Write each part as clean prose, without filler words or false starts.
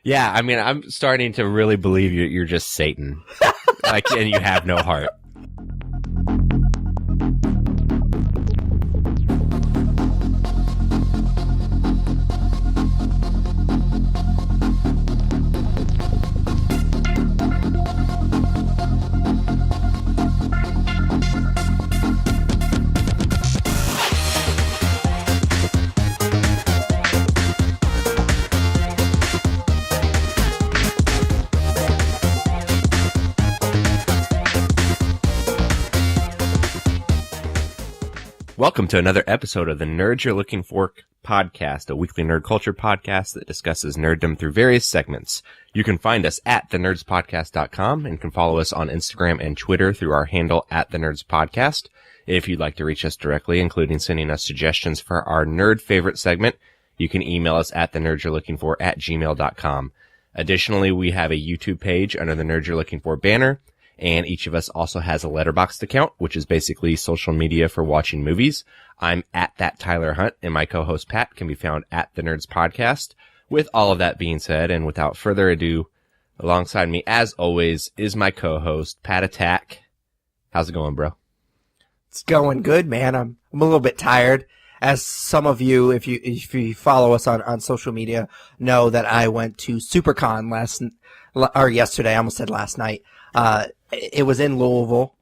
Yeah, I mean, I'm starting to really believe you're just Satan. And you have no heart. Welcome to another episode of the Nerds You're Looking For podcast, a weekly nerd culture podcast that discusses nerddom through various segments. You can find us at thenerdspodcast.com and can follow us on Instagram and Twitter through our handle at thenerdspodcast. If you'd like to reach us directly, including sending us suggestions for our nerd favorite segment, you can email us at thenerdsyou'relooking4@gmail.com. Additionally, we have a YouTube page under the Nerds You're Looking For banner. And each of us also has a Letterboxd account, which is basically social media for watching movies. I'm at that Tyler Hunt, and my co-host Pat can be found at the Nerds Podcast. With all of that being said, and without further ado, alongside me, as always, is my co-host Pat Attack. How's it going, bro? It's going good, man. I'm a little bit tired. As some of you, if you follow us on social media, know that I went to SuperCon yesterday. I almost said last night. It was in Louisville,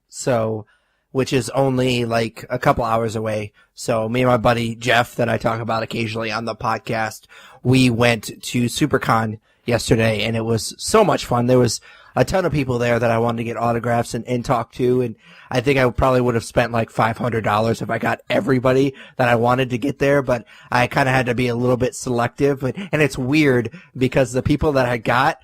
which is only like a couple hours away. So me and my buddy Jeff, that I talk about occasionally on the podcast, we went to SuperCon yesterday, and it was so much fun. There was a ton of people there that I wanted to get autographs and talk to, and I think I probably would have spent like $500 if I got everybody that I wanted to get there, but I kind of had to be a little bit selective. And it's weird because the people that I got,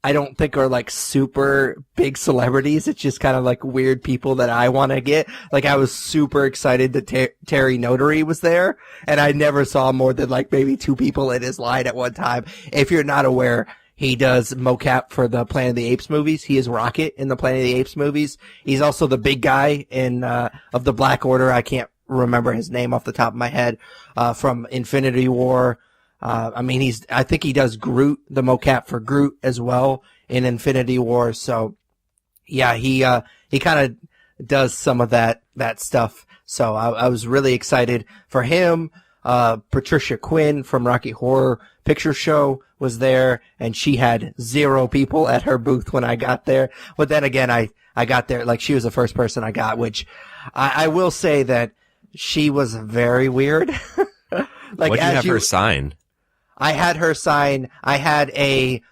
I don't think are like super big celebrities. It's just kind of like weird people that I want to get. Like, I was super excited that Terry Notary was there, and I never saw more than like maybe two people in his line at one time. If you're not aware, he does mocap for the Planet of the Apes movies. He is Rocket in the Planet of the Apes movies. He's also the big guy in of the Black Order. I can't remember his name off the top of my head, from Infinity War. I think he does Groot, the mocap for Groot as well in Infinity War. So yeah, he kind of does some of that stuff. So I was really excited for him. Patricia Quinn from Rocky Horror Picture Show was there, and she had 0 people at her booth when I got there. But then again, I got there, like, she was the first person I got, which I will say that she was very weird. Like, what'd you have her sign? I had her sign. I had a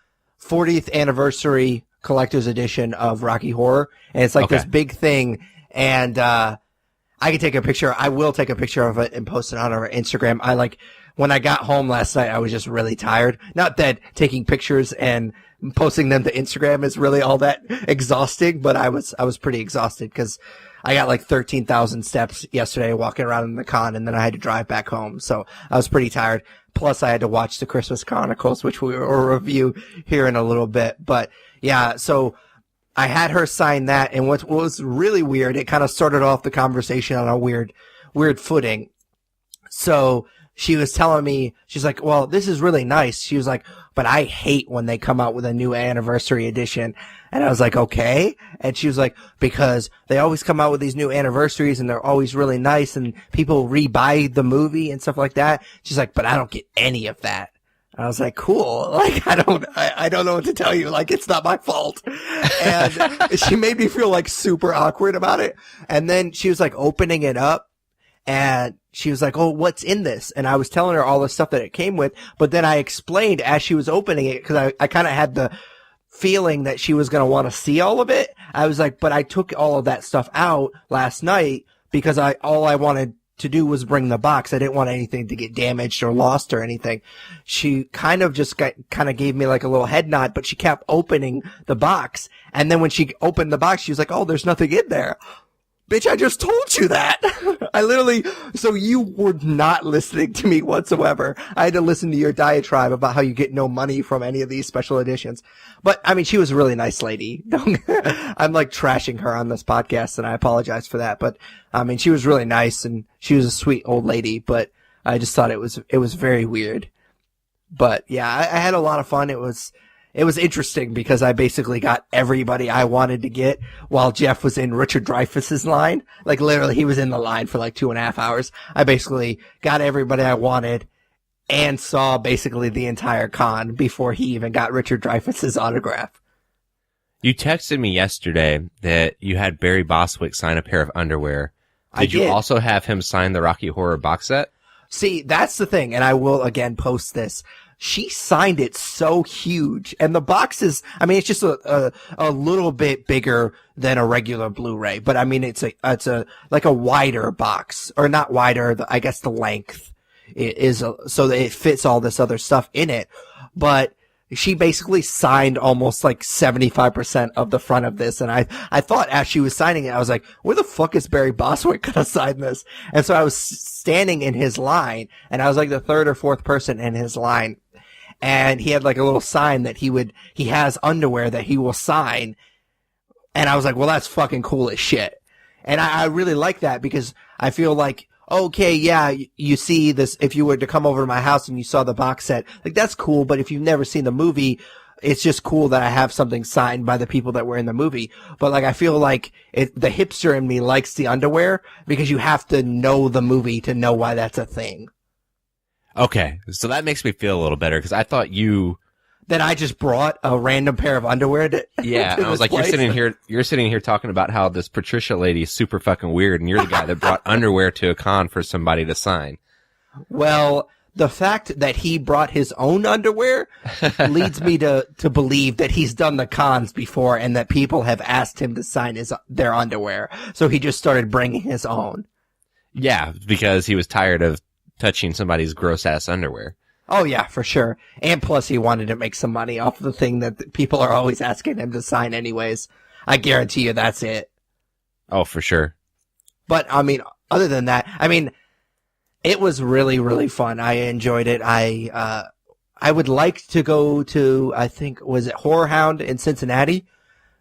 40th anniversary collector's edition of Rocky Horror, and it's like this big thing, and I can take a picture. I will take a picture of it and post it on our Instagram. When I got home last night, I was just really tired. Not that taking pictures and posting them to Instagram is really all that exhausting, but I was pretty exhausted because I got like 13,000 steps yesterday walking around in the con, and then I had to drive back home. So I was pretty tired. Plus, I had to watch the Christmas Chronicles, which we will review here in a little bit. But yeah, so I had her sign that, and what was really weird, it kind of started off the conversation on a weird footing. So she was telling me, she's like, well, this is really nice. She was like, but I hate when they come out with a new anniversary edition. And I was like, okay. And she was like, because they always come out with these new anniversaries and they're always really nice and people rebuy the movie and stuff like that. She's like, but I don't get any of that. And I was like, cool. Like, I don't know what to tell you. Like, it's not my fault. And she made me feel like super awkward about it. And then she was like opening it up, and she was like, oh, what's in this? And I was telling her all the stuff that it came with, but then I explained as she was opening it, because I kind of had the feeling that she was going to want to see all of it. I was like, but I took all of that stuff out last night because all I wanted to do was bring the box. I didn't want anything to get damaged or lost or anything. She kind of just gave me like a little head nod, but she kept opening the box. And then when she opened the box, she was like, oh, there's nothing in there. Bitch, I just told you that. So you were not listening to me whatsoever. I had to listen to your diatribe about how you get no money from any of these special editions. But, I mean, she was a really nice lady. I'm like trashing her on this podcast, and I apologize for that. But, I mean, she was really nice, and she was a sweet old lady, but I just thought it was very weird. But yeah, I had a lot of fun. It was interesting because I basically got everybody I wanted to get while Jeff was in Richard Dreyfuss's line. Like literally he was in the line for like 2.5 hours. I basically got everybody I wanted and saw basically the entire con before he even got Richard Dreyfuss's autograph. You texted me yesterday that you had Barry Bostwick sign a pair of underwear. Did you also have him sign the Rocky Horror box set? See, that's the thing, and I will again post this. She signed it so huge, and the box is, I mean, it's just a little bit bigger than a regular Blu-ray, but I mean, it's like a wider box, or not wider, I guess the length is, so that it fits all this other stuff in it, but she basically signed almost like 75% of the front of this. And I thought as she was signing it, I was like, where the fuck is Barry Bostwick going to sign this? And so I was standing in his line and I was like the third or fourth person in his line. And he had like a little sign that he has underwear that he will sign. And I was like, well, that's fucking cool as shit. And I really like that because I feel like, okay, yeah, you see this, if you were to come over to my house and you saw the box set, like that's cool, but if you've never seen the movie, it's just cool that I have something signed by the people that were in the movie. But like, I feel like the hipster in me likes the underwear because you have to know the movie to know why that's a thing. Okay, so that makes me feel a little better because I thought that I just brought a random pair of underwear to yeah, to and I was like, place. you're sitting here talking about how this Patricia lady is super fucking weird, and you're the guy that brought underwear to a con for somebody to sign. Well, the fact that he brought his own underwear leads me to believe that he's done the cons before and that people have asked him to sign their underwear. So he just started bringing his own. Yeah, because he was tired of touching somebody's gross ass underwear. Oh yeah, for sure. And plus he wanted to make some money off the thing that people are always asking him to sign anyways. I guarantee you that's it. Oh, for sure. But I mean, other than that, I mean, it was really, really fun. I enjoyed it. I would like to go to, I think, was it Horror Hound in Cincinnati?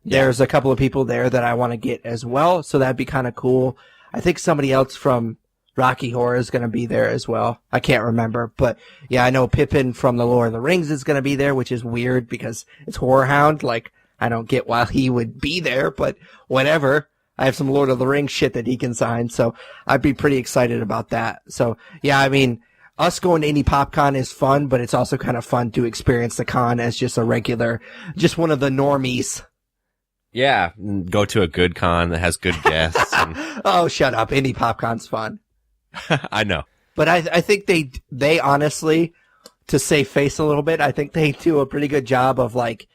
Yeah. There's a couple of people there that I want to get as well. So that'd be kind of cool. I think somebody else from Rocky Horror is going to be there as well. I can't remember, but yeah, I know Pippin from the Lord of the Rings is going to be there, which is weird because it's Horror Hound. Like, I don't get why he would be there, but whatever. I have some Lord of the Rings shit that he can sign, so I'd be pretty excited about that. So yeah, I mean, us going to Indie PopCon is fun, but it's also kind of fun to experience the con as just a regular, just one of the normies. Yeah, go to a good con that has good guests. And... Oh, shut up. Indie PopCon's fun. I know. But I think they honestly, to save face a little bit, I think they do a pretty good job of like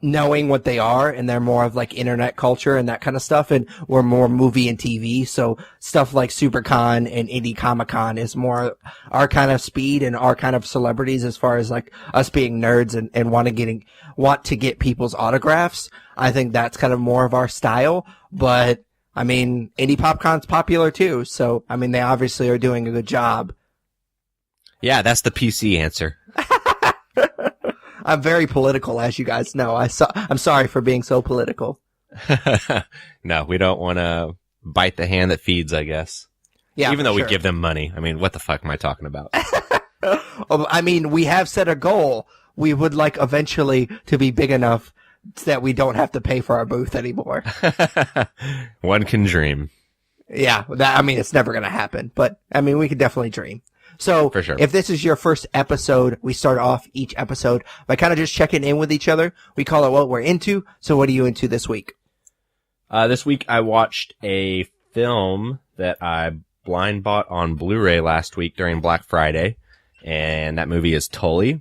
knowing what they are, and they're more of like internet culture and that kind of stuff, and we're more movie and TV. So stuff like SuperCon and Indie Comic Con is more our kind of speed and our kind of celebrities as far as like us being nerds and want to get people's autographs. I think that's kind of more of our style, but I mean, Indie PopCon's popular too, so, I mean, they obviously are doing a good job. Yeah, that's the PC answer. I'm very political, as you guys know. I'm sorry for being so political. No, we don't want to bite the hand that feeds, I guess. Yeah, even though we give them money. I mean, what the fuck am I talking about? I mean, we have set a goal. We would like eventually to be big enough that we don't have to pay for our booth anymore. One can dream. Yeah, I mean, it's never going to happen, but I mean, we could definitely dream. So, for sure. If this is your first episode, we start off each episode by kind of just checking in with each other. We call it what we're into. So what are you into this week? This week I watched a film that I blind bought on Blu-ray last week during Black Friday, and that movie is Tully.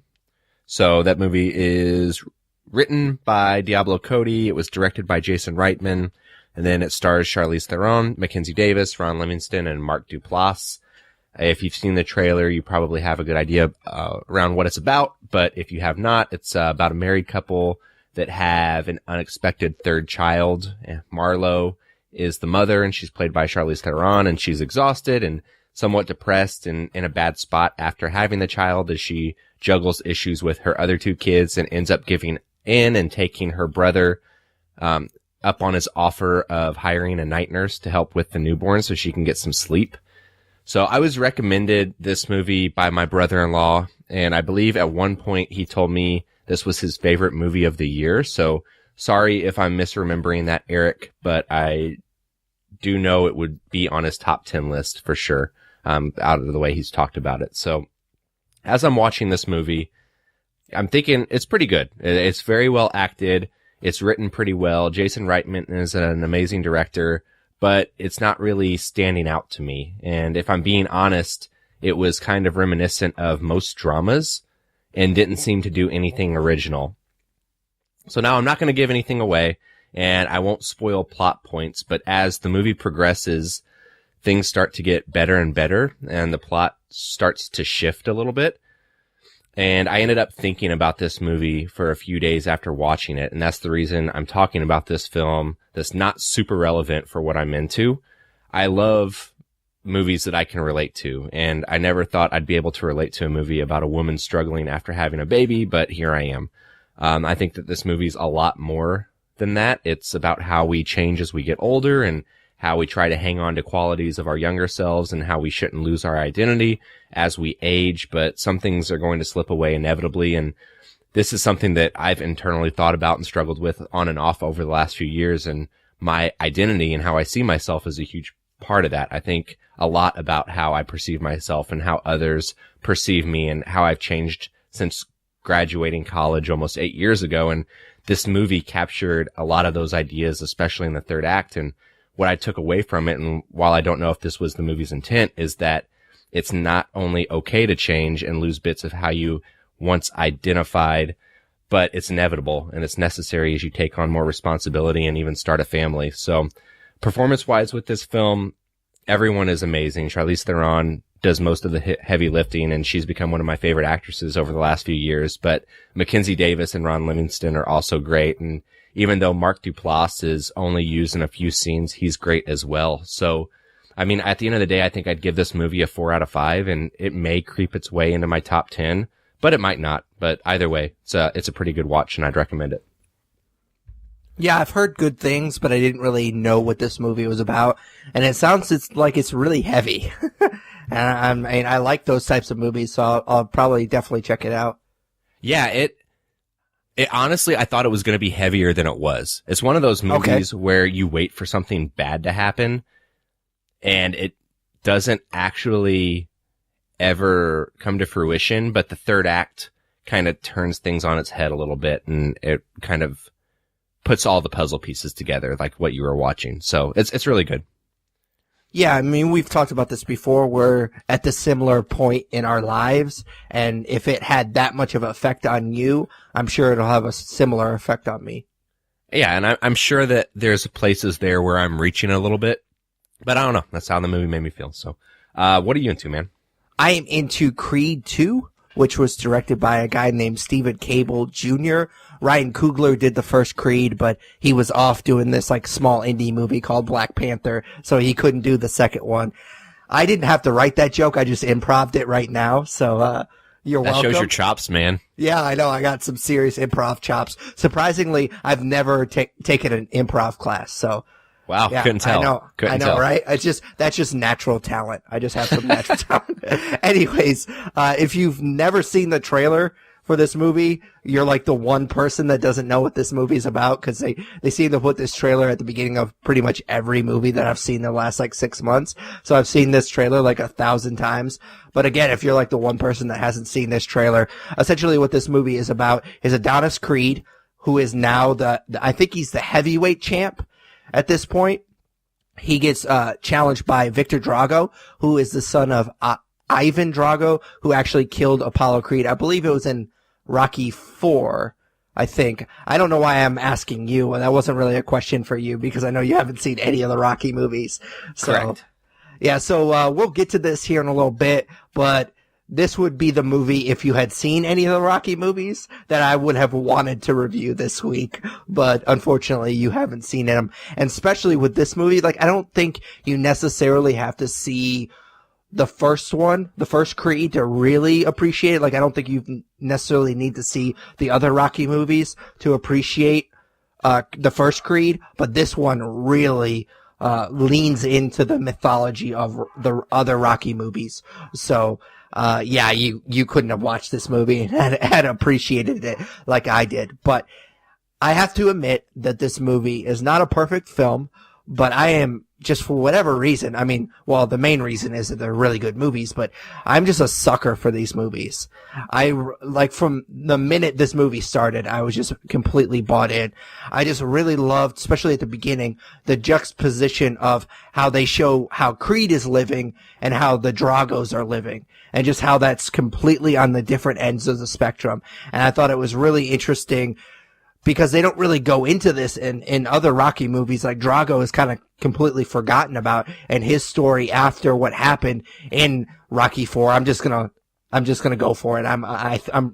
So that movie is written by Diablo Cody. It was directed by Jason Reitman. And then it stars Charlize Theron, Mackenzie Davis, Ron Livingston, and Mark Duplass. If you've seen the trailer, you probably have a good idea around what it's about. But if you have not, it's about a married couple that have an unexpected third child. Marlo is the mother, and she's played by Charlize Theron, and she's exhausted and somewhat depressed and in a bad spot after having the child as she juggles issues with her other two kids and ends up giving in and taking her brother up on his offer of hiring a night nurse to help with the newborn so she can get some sleep. So I was recommended this movie by my brother-in-law, and I believe at one point he told me this was his favorite movie of the year. So sorry if I'm misremembering that, Eric, but I do know it would be on his top 10 list for sure, out of the way he's talked about it. So as I'm watching this movie, I'm thinking it's pretty good. It's very well acted. It's written pretty well. Jason Reitman is an amazing director, but it's not really standing out to me. And if I'm being honest, it was kind of reminiscent of most dramas and didn't seem to do anything original. So now I'm not going to give anything away, and I won't spoil plot points, but as the movie progresses, things start to get better and better, and the plot starts to shift a little bit. And I ended up thinking about this movie for a few days after watching it, and that's the reason I'm talking about this film that's not super relevant for what I'm into. I love movies that I can relate to, and I never thought I'd be able to relate to a movie about a woman struggling after having a baby, but here I am. I think that this movie's a lot more than that. It's about how we change as we get older and how we try to hang on to qualities of our younger selves and how we shouldn't lose our identity as we age, but some things are going to slip away inevitably. And this is something that I've internally thought about and struggled with on and off over the last few years. And my identity and how I see myself is a huge part of that. I think a lot about how I perceive myself and how others perceive me and how I've changed since graduating college almost 8 years ago. And this movie captured a lot of those ideas, especially in the third act. And what I took away from it, and while I don't know if this was the movie's intent, is that it's not only okay to change and lose bits of how you once identified, but it's inevitable and it's necessary as you take on more responsibility and even start a family. So performance-wise with this film, everyone is amazing. Charlize Theron does most of the heavy lifting, and she's become one of my favorite actresses over the last few years. But Mackenzie Davis and Ron Livingston are also great, and even though Mark Duplass is only used in a few scenes, he's great as well. So, I mean, at the end of the day, I think I'd give this movie a 4 out of 5, and it may creep its way into my top 10, but it might not. But either way, it's a pretty good watch, and I'd recommend it. Yeah, I've heard good things, but I didn't really know what this movie was about. And it sounds like it's really heavy. And I like those types of movies, so I'll probably definitely check it out. Yeah, it honestly, I thought it was going to be heavier than it was. It's one of those movies where you wait for something bad to happen, and it doesn't actually ever come to fruition, but the third act kind of turns things on its head a little bit, and it kind of puts all the puzzle pieces together, like what you were watching. So it's really good. Yeah, I mean, we've talked about this before. We're at the similar point in our lives, and if it had that much of an effect on you, I'm sure it'll have a similar effect on me. Yeah, and I'm sure that there's places there where I'm reaching a little bit, but I don't know. That's how the movie made me feel. So, what are you into, man? I am into Creed 2, which was directed by a guy named Stephen Cable Jr. Ryan Coogler did the first Creed, but he was off doing this like small indie movie called Black Panther, so he couldn't do the second one. I didn't have to write that joke. I just improv'd it right now. So, you're welcome. That shows your chops, man. Yeah, I know. I got some serious improv chops. Surprisingly, I've never taken an improv class. So, wow, yeah, couldn't tell. I know, right? That's just natural talent. I just have some natural talent. Anyways, if you've never seen the trailer for this movie, you're like the one person that doesn't know what this movie's about, because they seem to put this trailer at the beginning of pretty much every movie that I've seen in the last like 6 months. So I've seen this trailer like 1,000 times. But again, if you're like the one person that hasn't seen this trailer, essentially what this movie is about is Adonis Creed, who is now I think he's the heavyweight champ at this point. He gets challenged by Victor Drago, who is the son of Ivan Drago, who actually killed Apollo Creed. I believe it was in Rocky IV, I think. I don't know why I'm asking you, and that wasn't really a question for you because I know you haven't seen any of the Rocky movies. So, correct. Yeah, so we'll get to this here in a little bit, but this would be the movie, if you had seen any of the Rocky movies, that I would have wanted to review this week, but unfortunately you haven't seen them. And especially with this movie, like, I don't think you necessarily have to see the first one, the first Creed, to really appreciate it. Like, I don't think you necessarily need to see the other Rocky movies to appreciate the first Creed, but this one really leans into the mythology of the other Rocky movies. So, yeah, you couldn't have watched this movie and had appreciated it like I did. But I have to admit that this movie is not a perfect film, but I am, just for whatever reason, I mean, well, the main reason is that they're really good movies, but I'm just a sucker for these movies. From the minute this movie started, I was just completely bought in. I just really loved, especially at the beginning, the juxtaposition of how they show how Creed is living and how the Dragos are living, and just how that's completely on the different ends of the spectrum. And I thought it was really interesting, because they don't really go into this in other Rocky movies. Like, Drago is kind of completely forgotten about, and his story after what happened in Rocky 4. I'm just gonna go for it. I'm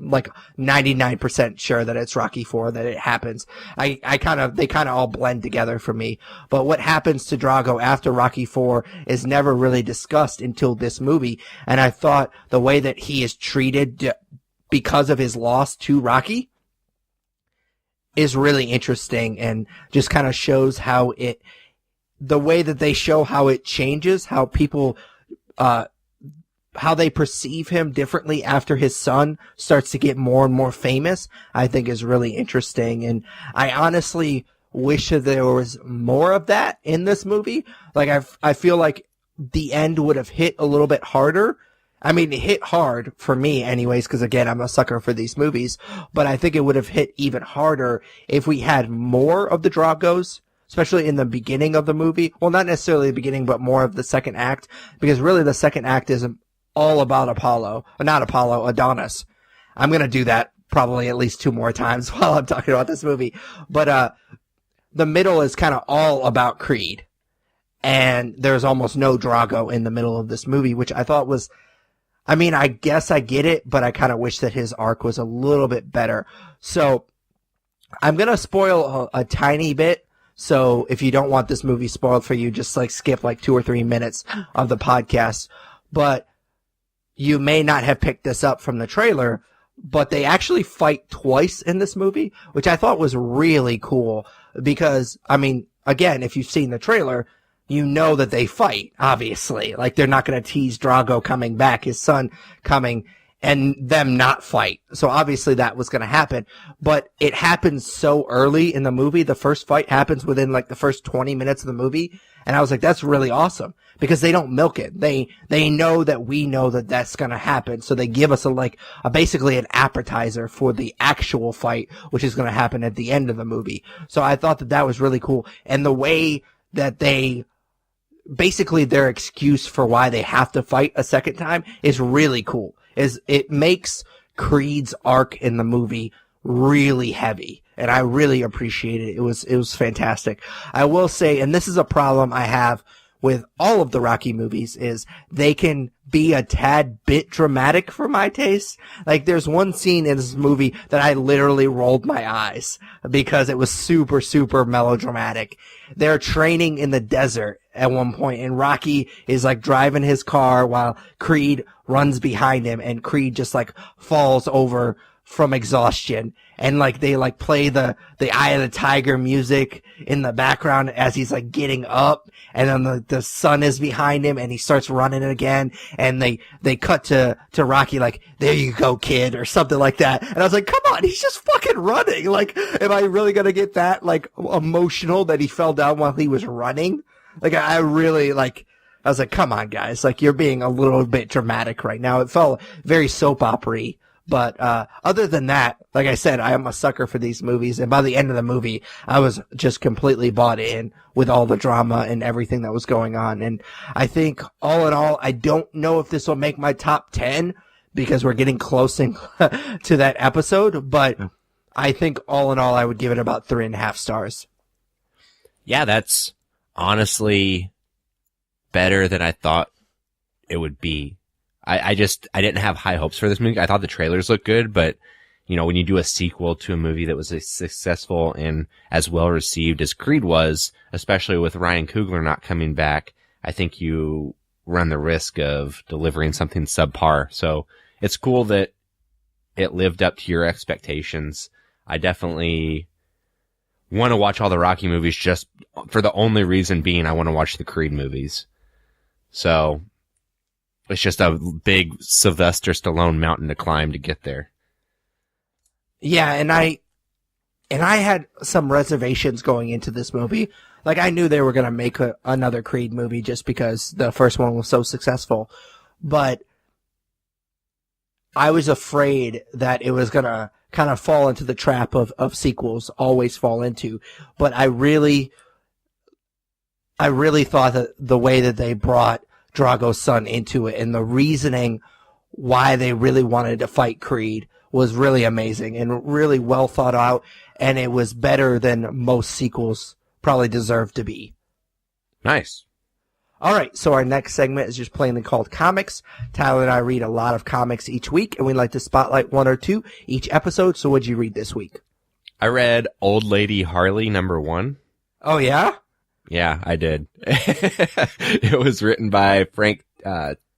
like 99% sure that it's Rocky 4 that it happens. They kind of all blend together for me. But what happens to Drago after Rocky 4 is never really discussed until this movie. And I thought the way that he is treated because of his loss to Rocky is really interesting, and just kind of shows how the way that they show how it changes, how people, how they perceive him differently after his son starts to get more and more famous, I think is really interesting. And I honestly wish that there was more of that in this movie. Like, I feel like the end would have hit a little bit harder. I mean, it hit hard for me anyways, because again, I'm a sucker for these movies, but I think it would have hit even harder if we had more of the Dragos, especially in the beginning of the movie. Well, not necessarily the beginning, but more of the second act, because really the second act is all about Adonis. I'm going to do that probably at least 2 more times while I'm talking about this movie. But, the middle is kind of all about Creed, and there's almost no Drago in the middle of this movie, which I thought was, I mean, I guess I get it, but I kind of wish that his arc was a little bit better. So I'm going to spoil a tiny bit. So if you don't want this movie spoiled for you, just like skip like 2 or 3 minutes of the podcast. But you may not have picked this up from the trailer, but they actually fight twice in this movie, which I thought was really cool because, I mean, again, if you've seen the trailer, you know that they fight, obviously. Like, they're not going to tease Drago coming back, his son coming, and them not fight. So obviously that was going to happen. But it happens so early in the movie. The first fight happens within like the first 20 minutes of the movie. And I was like, that's really awesome. Because they don't milk it. They know that we know that that's going to happen. So they give us basically an appetizer for the actual fight, which is going to happen at the end of the movie. So I thought that was really cool. And the way that basically their excuse for why they have to fight a second time is really cool. It makes Creed's arc in the movie really heavy, and I really appreciate it. It was fantastic. I will say, and this is a problem I have with all of the Rocky movies, is they can be a tad bit dramatic for my taste. Like, there's one scene in this movie that I literally rolled my eyes because it was super, super melodramatic. They're training in the desert at one point, and Rocky is like driving his car while Creed runs behind him, and Creed just like falls over from exhaustion. And like they like play the Eye of the Tiger music in the background as he's like getting up, and then the sun is behind him and he starts running again, and they cut to Rocky like, there you go, kid, or something like that. And I was like, come on, he's just fucking running. Like, am I really gonna get that like emotional that he fell down while he was running? Like, I really like, I was like, come on, guys, like, you're being a little bit dramatic right now. It felt very soap opera-y. But other than that, like I said, I am a sucker for these movies, and by the end of the movie, I was just completely bought in with all the drama and everything that was going on. And I think, all in all, I don't know if this will make my top 10 because we're getting close to that episode, but I think, all in all, I would give it about 3.5 stars. Yeah, that's honestly better than I thought it would be. I didn't have high hopes for this movie. I thought the trailers looked good, but, you know, when you do a sequel to a movie that was as successful and as well received as Creed was, especially with Ryan Coogler not coming back, I think you run the risk of delivering something subpar. So it's cool that it lived up to your expectations. I definitely want to watch all the Rocky movies just for the only reason being I want to watch the Creed movies. So it's just a big Sylvester Stallone mountain to climb to get there. Yeah, and I had some reservations going into this movie. Like, I knew they were going to make another Creed movie just because the first one was so successful. But I was afraid that it was going to kind of fall into the trap of sequels always fall into. But I really thought that the way that they brought Drago's son into it and the reasoning why they really wanted to fight Creed was really amazing and really well thought out, and it was better than most sequels probably deserve to be. Nice. All right, so our next segment is just plainly called Comics. Tyler and I read a lot of comics each week, and we like to spotlight one or two each episode. So what'd you read this week? I read Old Lady Harley #1. Oh, yeah? Yeah, I did. It was written by Frank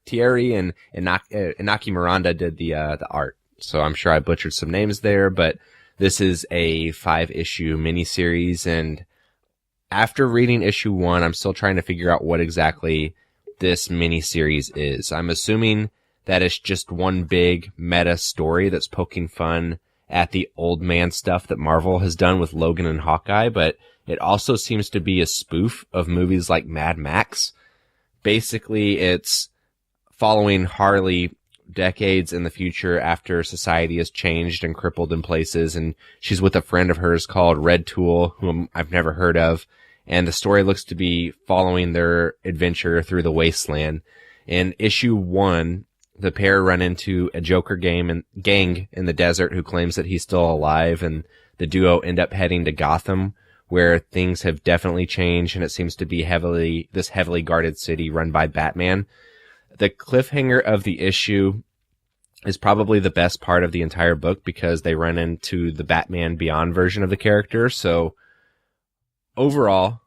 Thierry, and Inaki Miranda did the art. So I'm sure I butchered some names there, but this is a 5-issue miniseries, and after reading issue 1, I'm still trying to figure out what exactly this miniseries is. I'm assuming that it's just one big meta story that's poking fun at the old man stuff that Marvel has done with Logan and Hawkeye, but it also seems to be a spoof of movies like Mad Max. Basically, it's following Harley decades in the future after society has changed and crippled in places, and she's with a friend of hers called Red Tool, whom I've never heard of, and the story looks to be following their adventure through the wasteland. In issue 1, the pair run into a Joker gang in the desert who claims that he's still alive, and the duo end up heading to Gotham, where things have definitely changed, and it seems to be this heavily guarded city run by Batman. The cliffhanger of the issue is probably the best part of the entire book because they run into the Batman Beyond version of the character. So overall,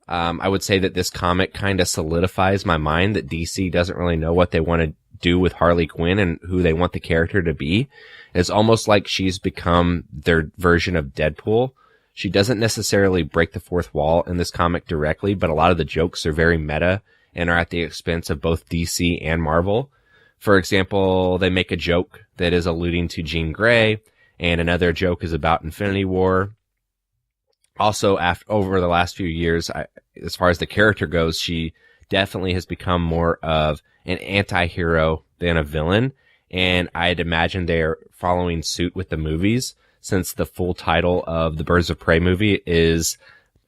I would say that this comic kind of solidifies my mind that DC doesn't really know what they want to do with Harley Quinn and who they want the character to be. It's almost like she's become their version of Deadpool. She doesn't necessarily break the fourth wall in this comic directly, but a lot of the jokes are very meta and are at the expense of both DC and Marvel. For example, they make a joke that is alluding to Jean Grey, and another joke is about Infinity War. Also, over the last few years, as far as the character goes, she definitely has become more of an anti-hero than a villain, and I'd imagine they're following suit with the movies, since the full title of the Birds of Prey movie is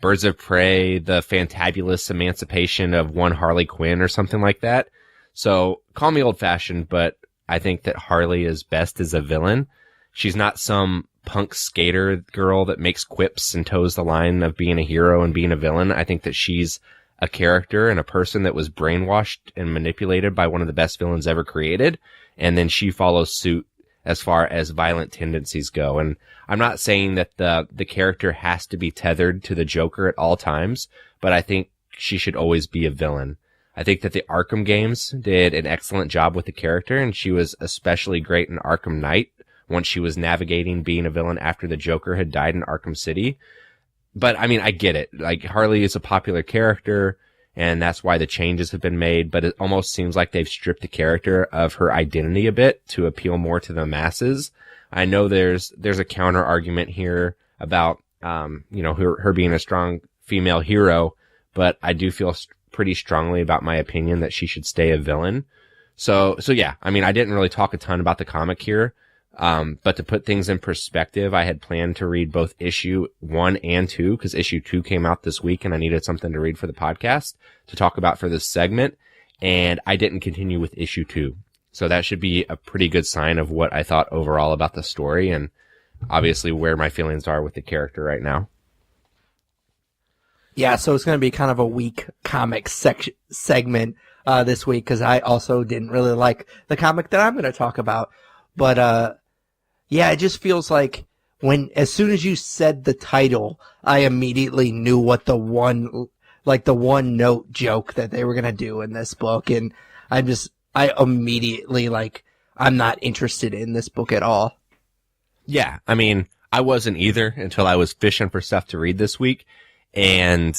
Birds of Prey, the Fantabulous Emancipation of One Harley Quinn or something like that. So call me old-fashioned, but I think that Harley is best as a villain. She's not some punk skater girl that makes quips and toes the line of being a hero and being a villain. I think that she's a character and a person that was brainwashed and manipulated by one of the best villains ever created, and then she follows suit as far as violent tendencies go. And I'm not saying that the character has to be tethered to the Joker at all times, but I think she should always be a villain. I think that the Arkham games did an excellent job with the character, and she was especially great in Arkham Knight once she was navigating being a villain after the Joker had died in Arkham City. But I mean, I get it. Like, Harley is a popular character, and that's why the changes have been made, but it almost seems like they've stripped the character of her identity a bit to appeal more to the masses. I know there's a counter argument here about, her being a strong female hero, but I do feel pretty strongly about my opinion that she should stay a villain. So yeah, I mean, I didn't really talk a ton about the comic here. But to put things in perspective, I had planned to read both issue 1 and 2 because issue 2 came out this week and I needed something to read for the podcast to talk about for this segment. And I didn't continue with issue 2. So that should be a pretty good sign of what I thought overall about the story and obviously where my feelings are with the character right now. Yeah, so it's going to be kind of a weak comic segment this week because I also didn't really like the comic that I'm going to talk about. But yeah, it just feels like as soon as you said the title, I immediately knew what the one note joke that they were going to do in this book. And I immediately I'm not interested in this book at all. Yeah. I mean, I wasn't either until I was fishing for stuff to read this week. And,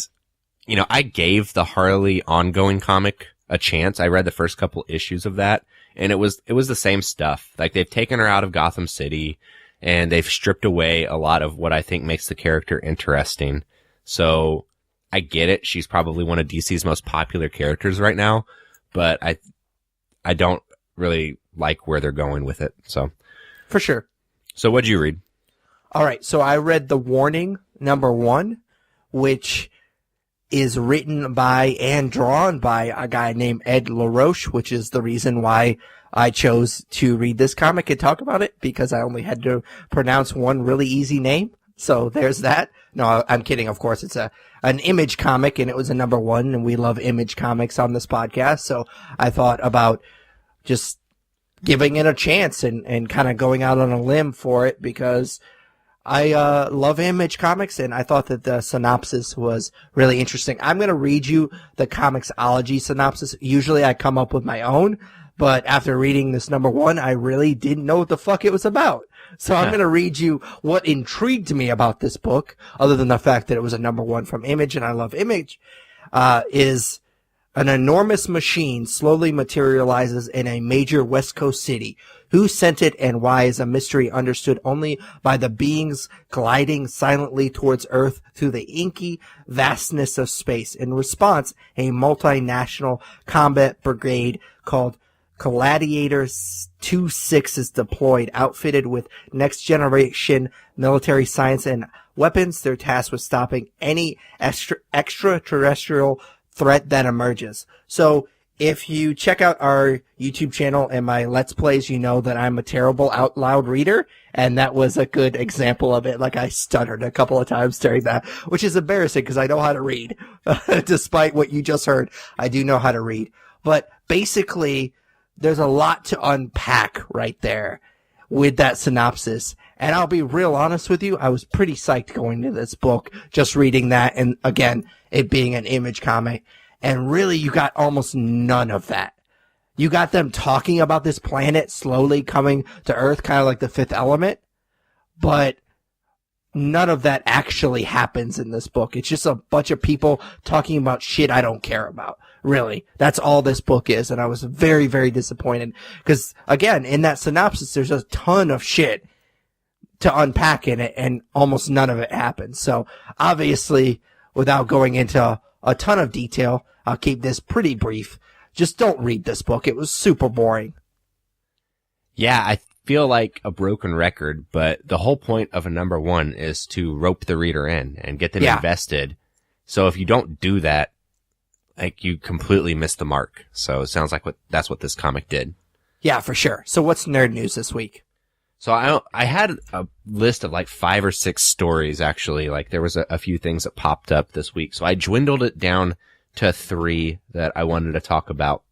I gave the Harley ongoing comic a chance. I read the first couple issues of that, and it was the same stuff. Like, they've taken her out of Gotham City, and they've stripped away a lot of what I think makes the character interesting. So I get it. She's probably one of DC's most popular characters right now, but I don't really like where they're going with it. So for sure. So what'd you read? All right. So I read The Warning #1, which is written by and drawn by a guy named Ed LaRoche, which is the reason why I chose to read this comic and talk about it, because I only had to pronounce one really easy name. So there's that. No, I'm kidding. Of course, it's an Image comic, and it was a #1, and we love Image comics on this podcast. So I thought about just giving it a chance and kind of going out on a limb for it, because I love Image comics, and I thought that the synopsis was really interesting. I'm going to read you the Comixology synopsis. Usually I come up with my own, but after reading this #1, I really didn't know what the fuck it was about. So I'm going to read you what intrigued me about this book, other than the fact that it was a #1 from Image, and I love Image, is an enormous machine slowly materializes in a major West Coast city. Who sent it and why is a mystery understood only by the beings gliding silently towards Earth through the inky vastness of space. In response, a multinational combat brigade called Gladiator 26 is deployed, outfitted with next-generation military science and weapons. They're tasked with stopping any extraterrestrial threat that emerges. So if you check out our YouTube channel and my Let's Plays, you know that I'm a terrible out loud reader, and that was a good example of it. Like, I stuttered a couple of times during that, which is embarrassing because I know how to read. Despite what you just heard, I do know how to read. But basically, there's a lot to unpack right there with that synopsis. And I'll be real honest with you, I was pretty psyched going to this book, just reading that, and again, it being an Image comic. And really, you got almost none of that. You got them talking about this planet slowly coming to Earth, kind of like the Fifth Element, but none of that actually happens in this book. It's just a bunch of people talking about shit I don't care about. Really. That's all this book is, and I was very, very disappointed. Because, again, in that synopsis, there's a ton of shit to unpack in it, and almost none of it happens. So, obviously, without going into a ton of detail, I'll keep this pretty brief. Just don't read this book. It was super boring. Yeah, I feel like a broken record, but the whole point of a #1 is to rope the reader in and get them invested. So if you don't do that, like, you completely miss the mark. So it sounds like that's what this comic did. Yeah, for sure. So what's nerd news this week? So I had a list of like 5 or 6 stories, actually. Like, there was a few things that popped up this week. So I dwindled it down to 3 that I wanted to talk about.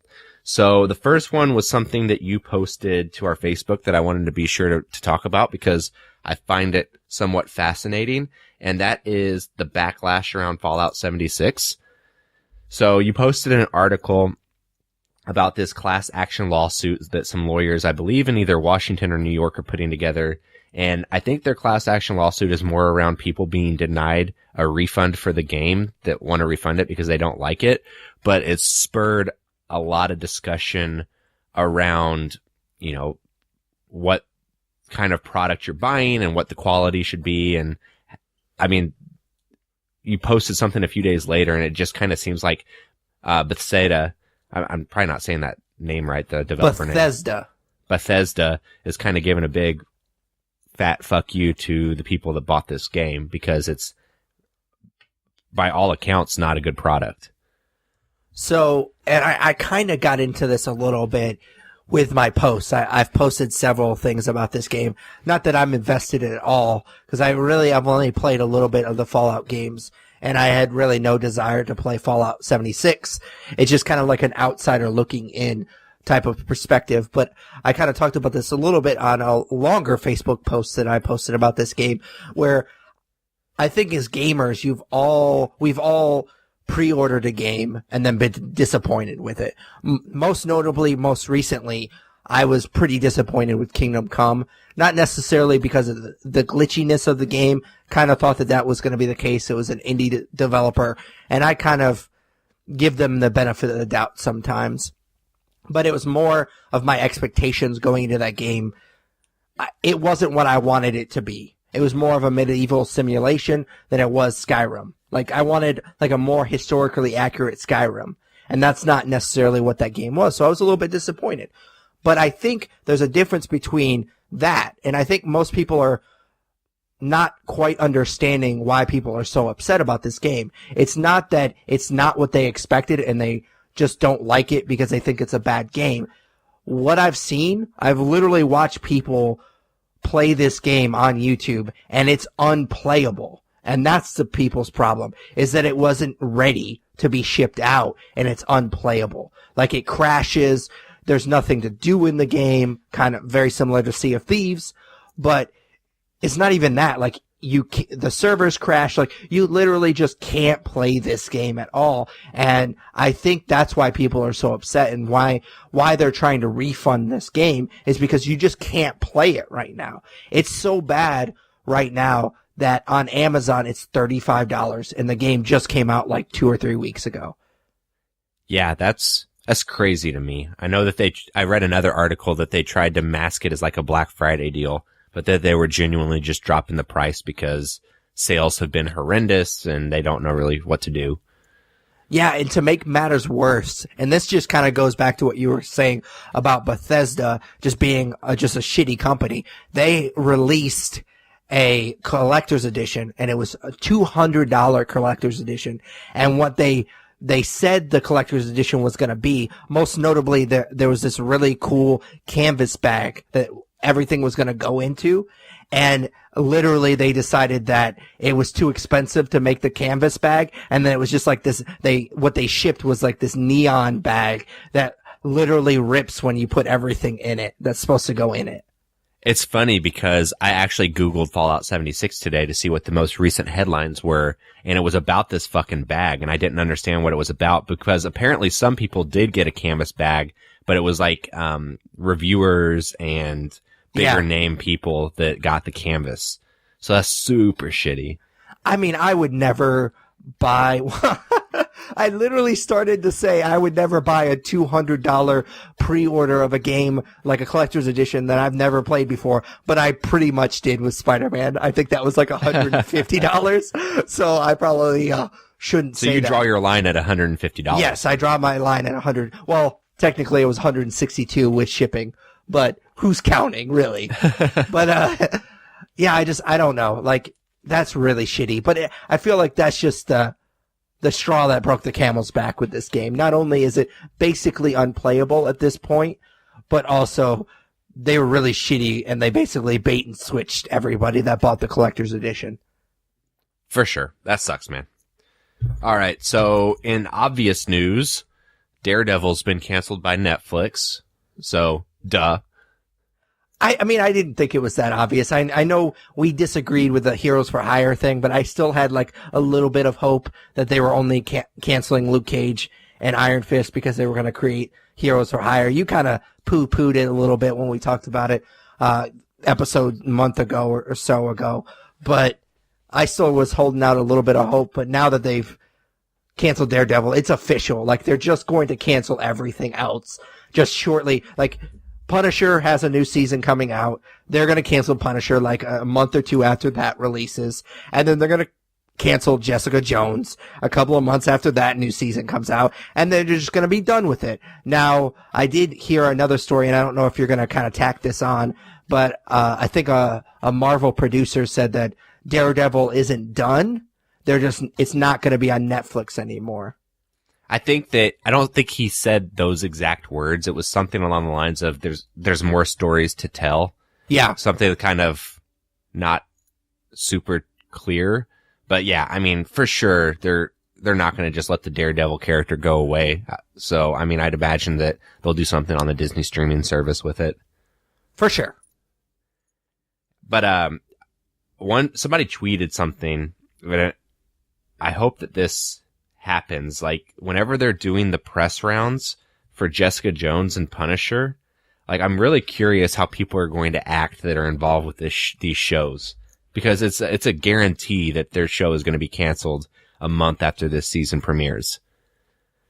So the first one was something that you posted to our Facebook that I wanted to be sure to talk about, because I find it somewhat fascinating. And that is the backlash around Fallout 76. So you posted an article about this class action lawsuit that some lawyers, I believe in either Washington or New York, are putting together. And I think their class action lawsuit is more around people being denied a refund for the game that want to refund it because they don't like it. But it's spurred a lot of discussion around, what kind of product you're buying and what the quality should be. And I mean, you posted something a few days later and it just kind of seems like Bethesda, I'm probably not saying that name right, the developer name. Bethesda is kind of giving a big fat fuck you to the people that bought this game, because it's, by all accounts, not a good product. So, and I kind of got into this a little bit with my posts. I've posted several things about this game. Not that I'm invested in it all, because I've only played a little bit of the Fallout games, and I had really no desire to play Fallout 76. It's just kind of like an outsider looking in type of perspective. But I kind of talked about this a little bit on a longer Facebook post that I posted about this game, where I think as gamers, we've all pre-ordered a game and then been disappointed with it. Most notably, most recently, I was pretty disappointed with Kingdom Come. Not necessarily because of the glitchiness of the game. Kind of thought that was going to be the case. It was an indie developer, and I kind of give them the benefit of the doubt sometimes. But it was more of my expectations going into that game. It wasn't what I wanted it to be. It was more of a medieval simulation than it was Skyrim. Like, I wanted like a more historically accurate Skyrim. And that's not necessarily what that game was. So I was a little bit disappointed. But I think there's a difference between that, and I think most people are not quite understanding why people are so upset about this game. It's not that it's not what they expected and they just don't like it because they think it's a bad game. What I've seen, I've literally watched people play this game on YouTube, and it's unplayable. And that's the people's problem, is that it wasn't ready to be shipped out, and it's unplayable. Like, it crashes, there's nothing to do in the game, kind of very similar to Sea of Thieves, but it's not even that. Like, the servers crash, like, you literally just can't play this game at all. And I think that's why people are so upset, and why they're trying to refund this game is because you just can't play it right now. It's so bad right now that on Amazon it's $35, and the game just came out like 2 or 3 weeks ago. Yeah, that's crazy to me. I know that I read another article that they tried to mask it as like a Black Friday deal, but that they were genuinely just dropping the price because sales have been horrendous and they don't know really what to do. Yeah, and to make matters worse, and this just kind of goes back to what you were saying about Bethesda just being just a shitty company. They released a collector's edition, and it was a $200 collector's edition. And what they said the collector's edition was going to be, most notably, there was this really cool canvas bag that everything was going to go into. And literally they decided that it was too expensive to make the canvas bag. And then it was just like this, what they shipped was like this neon bag that literally rips when you put everything in it that's supposed to go in it. It's funny because I actually Googled Fallout 76 today to see what the most recent headlines were, and it was about this fucking bag, and I didn't understand what it was about because apparently some people did get a canvas bag, but it was like reviewers and bigger name people that got the canvas. So that's super shitty. I mean, I would never buy I literally started to say I would never buy a $200 pre-order of a game like a collector's edition that I've never played before, but I pretty much did with Spider-Man. I think that was like $150. So I probably shouldn't say that. So you draw your line at $150. Yes, I draw my line at 100. Well, technically it was 162 with shipping, but who's counting really? But yeah, I don't know. Like, that's really shitty, but I feel like that's just the straw that broke the camel's back with this game. Not only is it basically unplayable at this point, but also they were really shitty, and they basically bait and switched everybody that bought the collector's edition. For sure. That sucks, man. All right. So in obvious news, Daredevil's been canceled by Netflix. So, duh. I mean, I didn't think it was that obvious. I know we disagreed with the Heroes for Hire thing, but I still had like a little bit of hope that they were only canceling Luke Cage and Iron Fist because they were going to create Heroes for Hire. You kind of poo-pooed it a little bit when we talked about it, episode a month ago or so ago, but I still was holding out a little bit of hope. But now that they've canceled Daredevil, it's official. Like, they're just going to cancel everything else just shortly. Like, Punisher has a new season coming out. They're going to cancel Punisher like a month or two after that releases. And then they're going to cancel Jessica Jones a couple of months after that new season comes out. And they're just going to be done with it. Now, I did hear another story, and I don't know if you're going to kind of tack this on, but I think a Marvel producer said that Daredevil isn't done. It's not going to be on Netflix anymore. I don't think he said those exact words. It was something along the lines of there's more stories to tell. Yeah. Something kind of not super clear. But yeah, I mean, for sure, they're not going to just let the Daredevil character go away. So, I mean, I'd imagine that they'll do something on the Disney streaming service with it. For sure. But, somebody tweeted something, but I hope that this happens. Like, whenever they're doing the press rounds for Jessica Jones and Punisher, Like, I'm really curious how people are going to act that are involved with these shows, because it's a guarantee that their show is going to be canceled a month after this season premieres.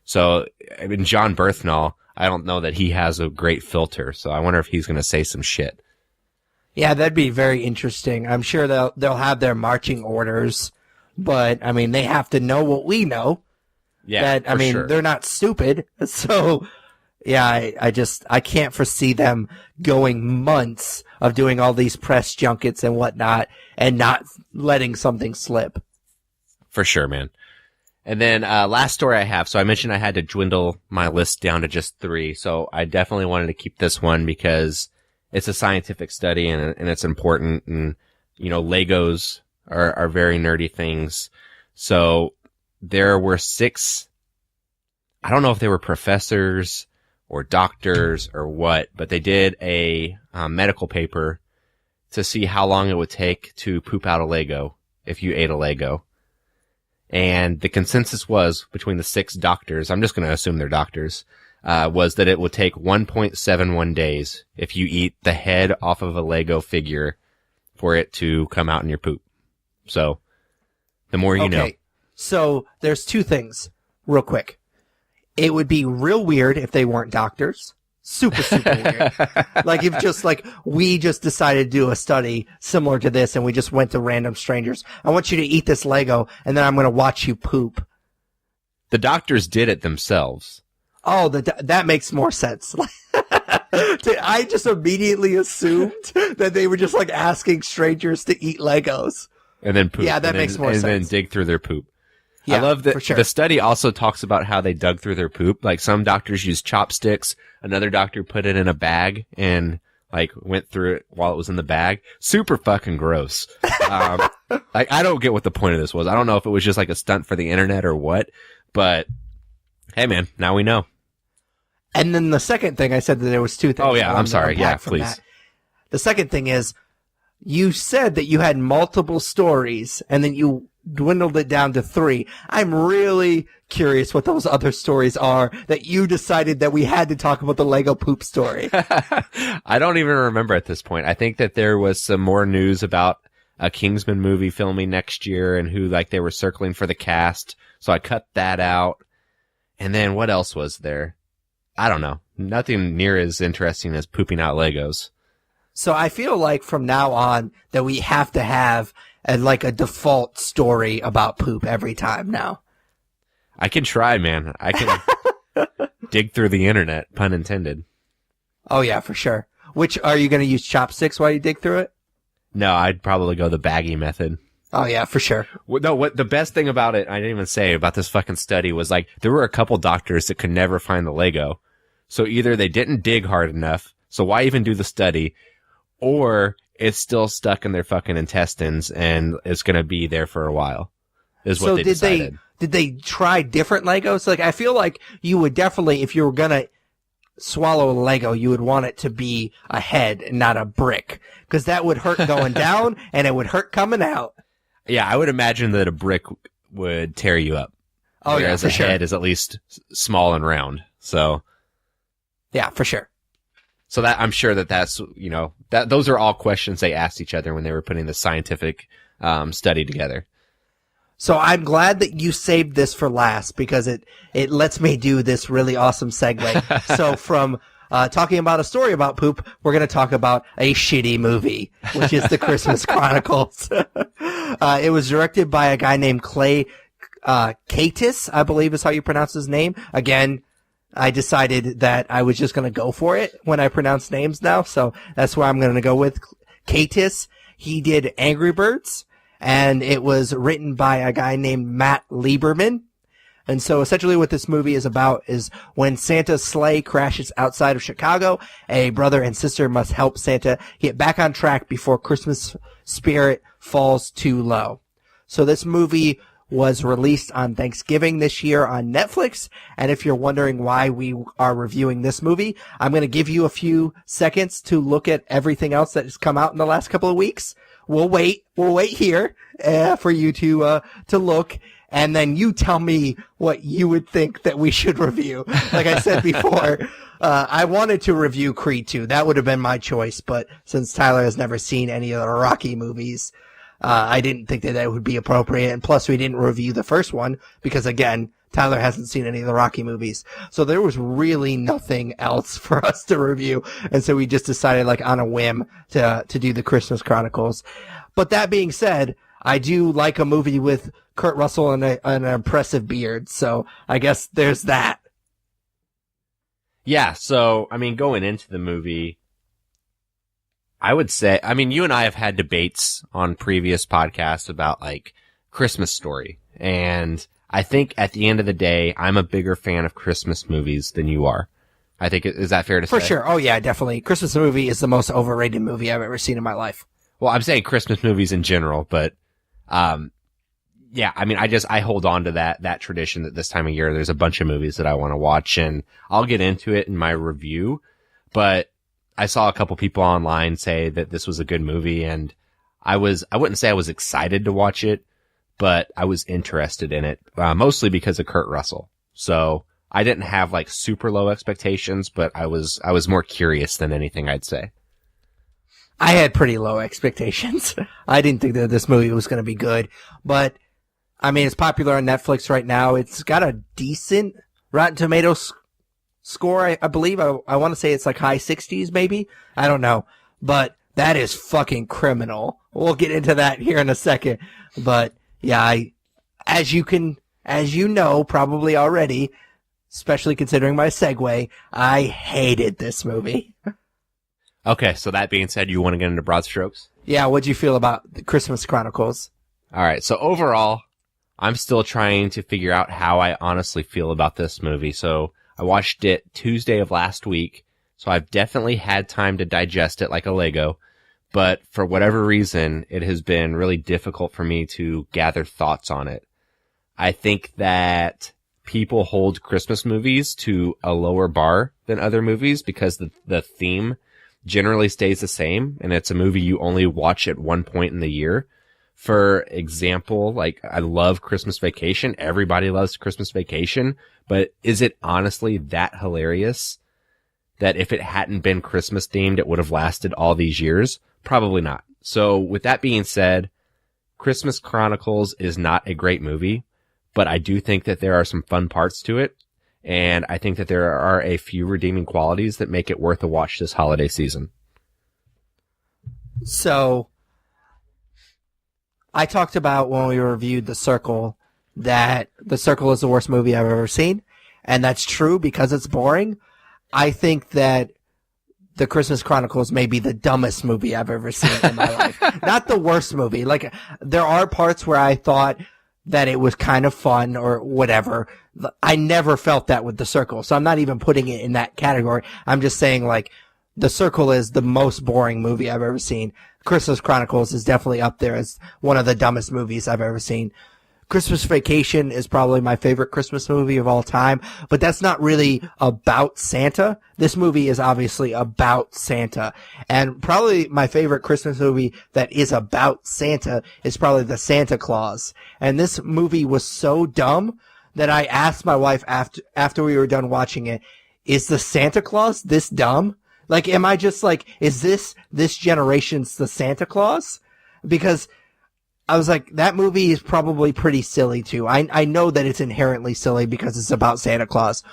So, I mean, John Berthnall, I don't know that he has a great filter, so I wonder if he's going to say some shit. Yeah, that'd be very interesting. I'm sure they'll have their marching orders, but I mean, they have to know what we know. Yeah, that, I mean, sure. They're not stupid. So, yeah, I can't foresee them going months of doing all these press junkets and whatnot and not letting something slip. For sure, man. And then, last story I have. So I mentioned I had to dwindle my list down to just 3. So I definitely wanted to keep this one because it's a scientific study and it's important. And, you know, Legos are very nerdy things. So there were 6, I don't know if they were professors or doctors or what, but they did a medical paper to see how long it would take to poop out a Lego if you ate a Lego. And the consensus was between the 6 doctors, I'm just going to assume they're doctors, was that it would take 1.71 days if you eat the head off of a Lego figure for it to come out in your poop. So, the more you know. So, there's 2 things, real quick. It would be real weird if they weren't doctors. Super, super weird. Like if just we just decided to do a study similar to this and we just went to random strangers. I want you to eat this Lego and then I'm going to watch you poop. The doctors did it themselves. Oh, that makes more sense. I just immediately assumed that they were just asking strangers to eat Legos. And then poop. Yeah, that makes more sense. And then dig through their poop. Yeah, I love that. For sure. The study also talks about how they dug through their poop. Like some doctors use chopsticks. Another doctor put it in a bag and went through it while it was in the bag. Super fucking gross. I don't get what the point of this was. I don't know if it was just a stunt for the internet or what, but hey man, now we know. And then the second thing I said that there was 2 things. Oh yeah, I'm sorry. Yeah, please. That. The second thing is you said that you had multiple stories and then you dwindled it down to 3. I'm really curious what those other stories are that you decided that we had to talk about the Lego poop story. I don't even remember at this point. I think that there was some more news about a Kingsman movie filming next year and who they were circling for the cast. So I cut that out. And then what else was there? I don't know. Nothing near as interesting as pooping out Legos. So I feel like from now on that we have to have a default story about poop every time now. I can try, man. I can dig through the internet, pun intended. Oh yeah, for sure. Which, are you going to use chopsticks while you dig through it? No, I'd probably go the baggy method. Oh yeah, for sure. No, what the best thing about it, I didn't even say about this fucking study was there were a couple doctors that could never find the Lego. So either they didn't dig hard enough, so why even do the study, or it's still stuck in their fucking intestines and it's going to be there for a while, is what they decided. Did they try different Legos? I feel like you would definitely, if you were going to swallow a Lego, you would want it to be a head and not a brick. Because that would hurt going down and it would hurt coming out. Yeah, I would imagine that a brick would tear you up. Oh, whereas yeah, for a head is at least small and round. So. Yeah, for sure. So that I'm sure that's that those are all questions they asked each other when they were putting the scientific study together. So I'm glad that you saved this for last because it lets me do this really awesome segue. So from talking about a story about poop, we're going to talk about a shitty movie, which is the Christmas Chronicles. It was directed by a guy named Clay Kaitis, I believe is how you pronounce his name. Again, I decided that I was just going to go for it when I pronounce names now, so that's where I'm going to go with Kaitis. He did Angry Birds, and it was written by a guy named Matt Lieberman. And so essentially what this movie is about is when Santa's sleigh crashes outside of Chicago, a brother and sister must help Santa get back on track before Christmas spirit falls too low. So this movie was released on Thanksgiving this year on Netflix. And if you're wondering why we are reviewing this movie, I'm going to give you a few seconds to look at everything else that has come out in the last couple of weeks. We'll wait here for you to look. and then you tell me what you would think that we should review. Like I said before, I wanted to review Creed 2. That would have been my choice, but since Tyler has never seen any of the Rocky movies, I didn't think that would be appropriate. And plus, we didn't review the first one because, again, Tyler hasn't seen any of the Rocky movies. So there was really nothing else for us to review. And so we just decided, like, on a whim to do the Christmas Chronicles. But that being said, I do like a movie with Kurt Russell and an impressive beard. So I guess there's that. Yeah. So, I mean, going into the movie, I would say, I mean, you and I have had debates on previous podcasts about, like, Christmas Story. And I think at the end of the day, I'm a bigger fan of Christmas movies than you are. I think, is that fair to say? For sure. Oh, yeah, definitely. Christmas movie is the most overrated movie I've ever seen in my life. Well, I'm saying Christmas movies in general, but, yeah, I mean, I hold on to that tradition that this time of year, there's a bunch of movies that I want to watch, and I'll get into it in my review, but I saw a couple people online say that this was a good movie, and I wouldn't say I was excited to watch it, but I was interested in it, mostly because of Kurt Russell. So I didn't have like super low expectations, but I was more curious than anything, I'd say. I had pretty low expectations. I didn't think that this movie was going to be good, but I mean, it's popular on Netflix right now. It's got a decent Rotten Tomatoes score, I believe. I want to say it's like high 60s, maybe. I don't know, but that is fucking criminal. We'll get into that here in a second, but yeah, as you know, probably already, especially considering my segue, I hated this movie. Okay, so that being said, you want to get into broad strokes? Yeah, what'd you feel about the Christmas Chronicles? All right, so overall, I'm still trying to figure out how I honestly feel about this movie. So I watched it Tuesday of last week, so I've definitely had time to digest it like a Lego. But for whatever reason, it has been really difficult for me to gather thoughts on it. I think that people hold Christmas movies to a lower bar than other movies because the theme generally stays the same, and it's a movie you only watch at one point in the year. For example, like, I love Christmas Vacation. Everybody loves Christmas Vacation, but is it honestly that hilarious that if it hadn't been Christmas themed, it would have lasted all these years? Probably not. So with that being said, Christmas Chronicles is not a great movie, but I do think that there are some fun parts to it. And I think that there are a few redeeming qualities that make it worth a watch this holiday season. So I talked about when we reviewed The Circle that The Circle is the worst movie I've ever seen. And that's true because it's boring. I think that The Christmas Chronicles may be the dumbest movie I've ever seen in my life. Not the worst movie. Like, there are parts where I thought that it was kind of fun or whatever. I never felt that with The Circle. So I'm not even putting it in that category. I'm just saying, like, The Circle is the most boring movie I've ever seen. Christmas Chronicles is definitely up there as one of the dumbest movies I've ever seen. Christmas Vacation is probably my favorite Christmas movie of all time, but that's not really about Santa. This movie is obviously about Santa. And probably my favorite Christmas movie that is about Santa is probably The Santa Claus. And this movie was so dumb that I asked my wife after we were done watching it, is the Santa Claus this dumb? Like, am I just like, is this generation's The Santa Claus? Because I was like, that movie is probably pretty silly too. I know that it's inherently silly because it's about Santa Claus,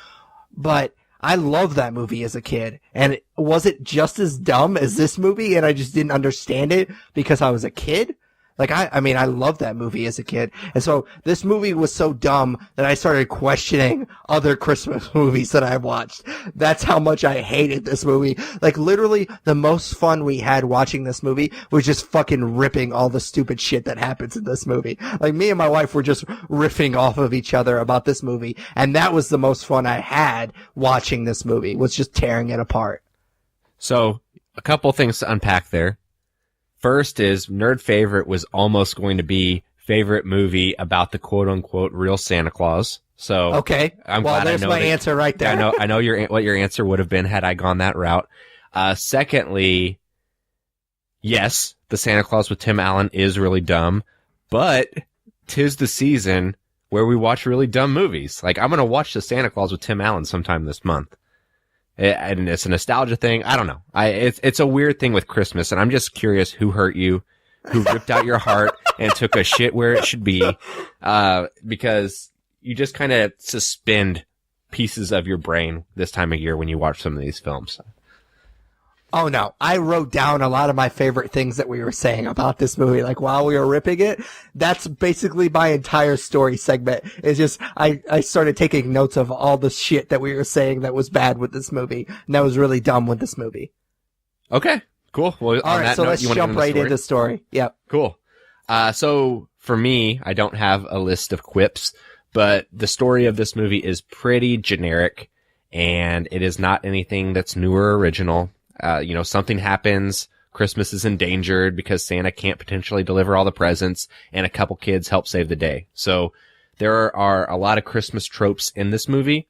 but I loved that movie as a kid. And was it just as dumb as this movie? And I just didn't understand it because I was a kid. Like, I mean, I loved that movie as a kid. And so this movie was so dumb that I started questioning other Christmas movies that I watched. That's how much I hated this movie. Like, literally, the most fun we had watching this movie was just fucking ripping all the stupid shit that happens in this movie. Like, me and my wife were just riffing off of each other about this movie. And that was the most fun I had watching this movie, was just tearing it apart. So, a couple things to unpack there. First is, Nerd Favorite was almost going to be favorite movie about the quote-unquote real Santa Claus. So, okay, there's my answer right there. I know what your answer would have been had I gone that route. Secondly, yes, the Santa Claus with Tim Allen is really dumb, but 'tis the season where we watch really dumb movies. Like, I'm going to watch The Santa Claus with Tim Allen sometime this month. And it's a nostalgia thing. I don't know. It's a weird thing with Christmas, and I'm just curious who hurt you, who ripped out your heart and took a shit where it should be, because you just kind of suspend pieces of your brain this time of year when you watch some of these films. Oh, no. I wrote down a lot of my favorite things that we were saying about this movie. Like, while we were ripping it, that's basically my entire story segment. It's just, I started taking notes of all the shit that we were saying that was bad with this movie, and that was really dumb with this movie. Okay, cool. Well, all right, so let's jump right into the story. Yep. Cool. So, for me, I don't have a list of quips, but the story of this movie is pretty generic, and it is not anything that's new or original. Something happens, Christmas is endangered because Santa can't potentially deliver all the presents, and a couple kids help save the day. So there are a lot of Christmas tropes in this movie,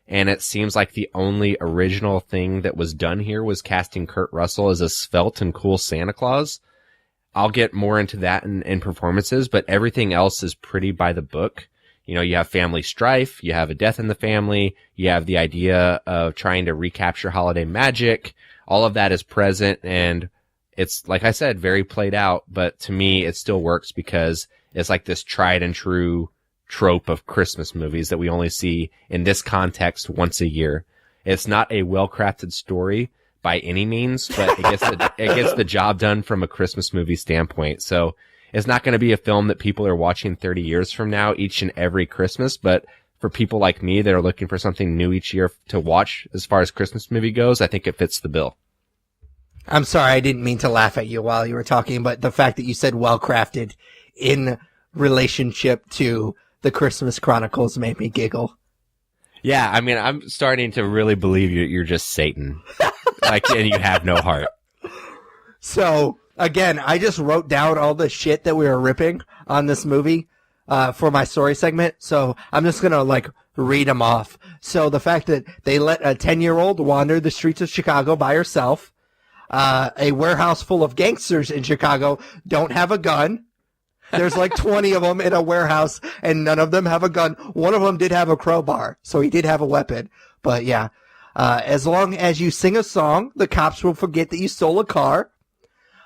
and it seems like the only original thing that was done here was casting Kurt Russell as a svelte and cool Santa Claus. I'll get more into that in performances, but everything else is pretty by the book. You have family strife, you have a death in the family, you have the idea of trying to recapture holiday magic. All of that is present, and it's, like I said, very played out, but to me, it still works because it's like this tried and true trope of Christmas movies that we only see in this context once a year. It's not a well-crafted story by any means, but it gets the job done from a Christmas movie standpoint. So it's not going to be a film that people are watching 30 years from now each and every Christmas, but for people like me that are looking for something new each year to watch as far as Christmas movie goes, I think it fits the bill. I'm sorry, I didn't mean to laugh at you while you were talking, but the fact that you said well-crafted in relationship to the Christmas Chronicles made me giggle. Yeah, I mean, I'm starting to really believe you're just Satan. And you have no heart. So, again, I just wrote down all the shit that we were ripping on this movie for my story segment, so I'm just gonna, read them off. So, the fact that they let a 10-year-old wander the streets of Chicago by herself, a warehouse full of gangsters in Chicago don't have a gun. There's 20 of them in a warehouse, and none of them have a gun. One of them did have a crowbar, so he did have a weapon. But, yeah. As long as you sing a song, the cops will forget that you stole a car.